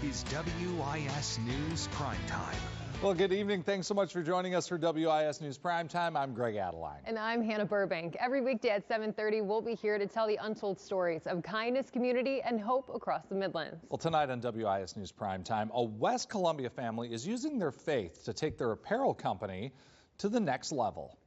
is WIS News Primetime. Well, good evening. Thanks so much for joining us for WIS News Primetime. I'm Greg Adeline. And I'm Hannah Burbank. Every weekday at 7:30, we'll be here to tell the untold stories of kindness, community, and hope across the Midlands. Well, tonight on WIS News Primetime, a West Columbia family is using their faith to take their apparel company to the next level.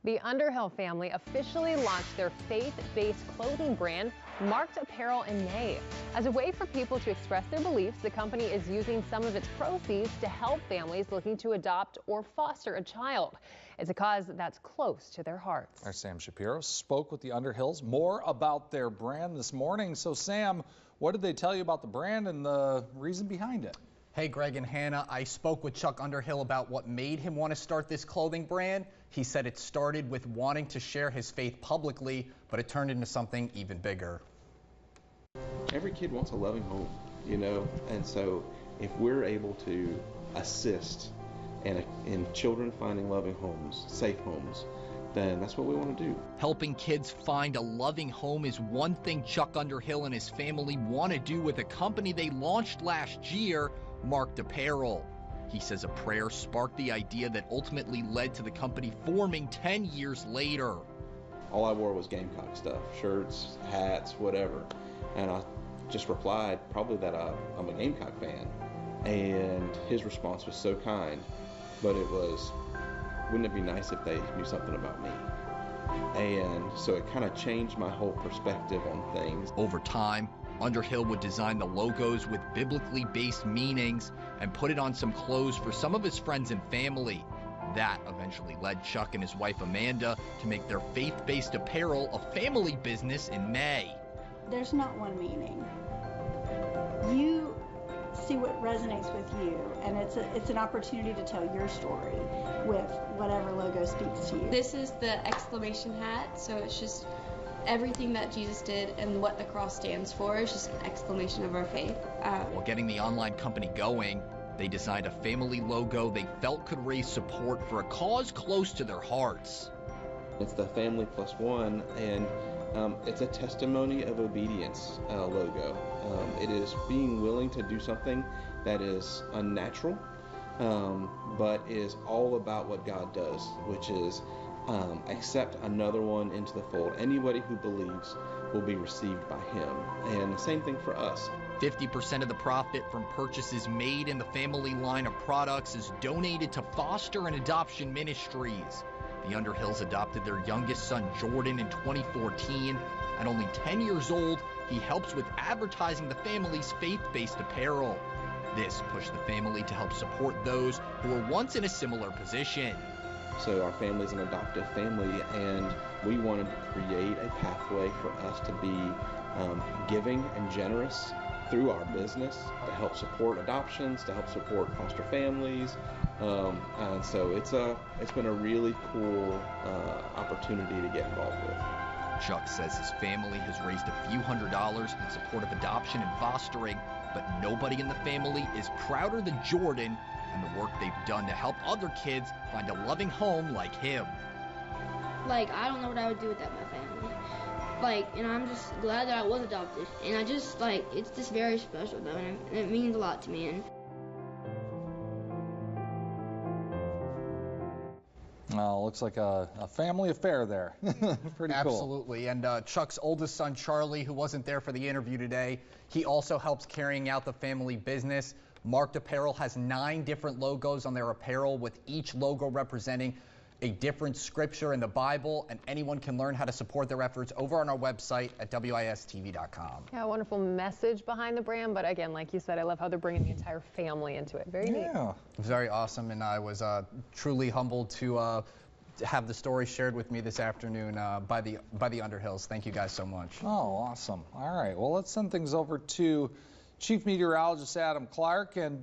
The Underhill family officially launched their faith-based clothing brand, Marked Apparel, in May. As a way for people to express their beliefs, the company is using some of its proceeds to help families looking to adopt or foster a child. It's a cause that's close to their hearts. Our Sam Shapiro spoke with the Underhills more about their brand this morning. So, Sam, what did they tell you about the brand and the reason behind it? Hey, Greg and Hannah, I spoke with Chuck Underhill about what made him want to start this clothing brand. He said it started with wanting to share his faith publicly, but it turned into something even bigger. Every kid wants a loving home, and so if we're able to assist in children finding loving homes, safe homes, then that's what we want to do. Helping kids find a loving home is one thing Chuck Underhill and his family want to do with a company they launched last year, Marked Apparel. He says a prayer sparked the idea that ultimately led to the company forming 10 years later. All I wore was Gamecock stuff, shirts, hats, whatever. And I just replied probably that I'm a Gamecock fan. And his response was so kind, but it was, wouldn't it be nice if they knew something about me? And so it kind of changed my whole perspective on things. Over time, Underhill would design the logos with biblically based meanings and put it on some clothes for some of his friends and family. That eventually led Chuck and his wife Amanda to make their faith-based apparel a family business in May. There's not one meaning. You see what resonates with you, and it's an opportunity to tell your story with whatever logo speaks to you. This is the exclamation hat, so it's just everything that Jesus did and what the cross stands for is just an exclamation of our faith. While getting the online company going, they designed a family logo they felt could raise support for a cause close to their hearts. It's the family plus one, and it's a testimony of obedience logo. It is being willing to do something that is unnatural, but is all about what God does, which is accept another one into the fold. Anybody who believes will be received by him. And the same thing for us. 50% of the profit from purchases made in the family line of products is donated to foster and adoption ministries. The Underhills adopted their youngest son, Jordan, in 2014. At only 10 years old, he helps with advertising the family's faith-based apparel. This pushed the family to help support those who were once in a similar position. So our family is an adoptive family, and we wanted to create a pathway for us to be giving and generous through our business to help support adoptions, to help support foster families, and so it's been a really cool opportunity to get involved with. Chuck says his family has raised a few $100s in support of adoption and fostering, but nobody in the family is prouder than Jordan and the work they've done to help other kids find a loving home like him. I don't know what I would do without my family. And I'm just glad that I was adopted. And I just, it's just very special, though, and it means a lot to me. Well, looks like a family affair there. Pretty cool. Absolutely. And Chuck's oldest son, Charlie, who wasn't there for the interview today, he also helps carrying out the family business. Marked Apparel has 9 different logos on their apparel, with each logo representing a different scripture in the Bible, and anyone can learn how to support their efforts over on our website at WISTV.com. Yeah, a wonderful message behind the brand, but again, like you said, I love how they're bringing the entire family into it. Very neat. Very awesome, and I was truly humbled to have the story shared with me this afternoon by the Underhills. Thank you guys so much. Oh, awesome. All right, well, let's send things over to Chief Meteorologist Adam Clark. And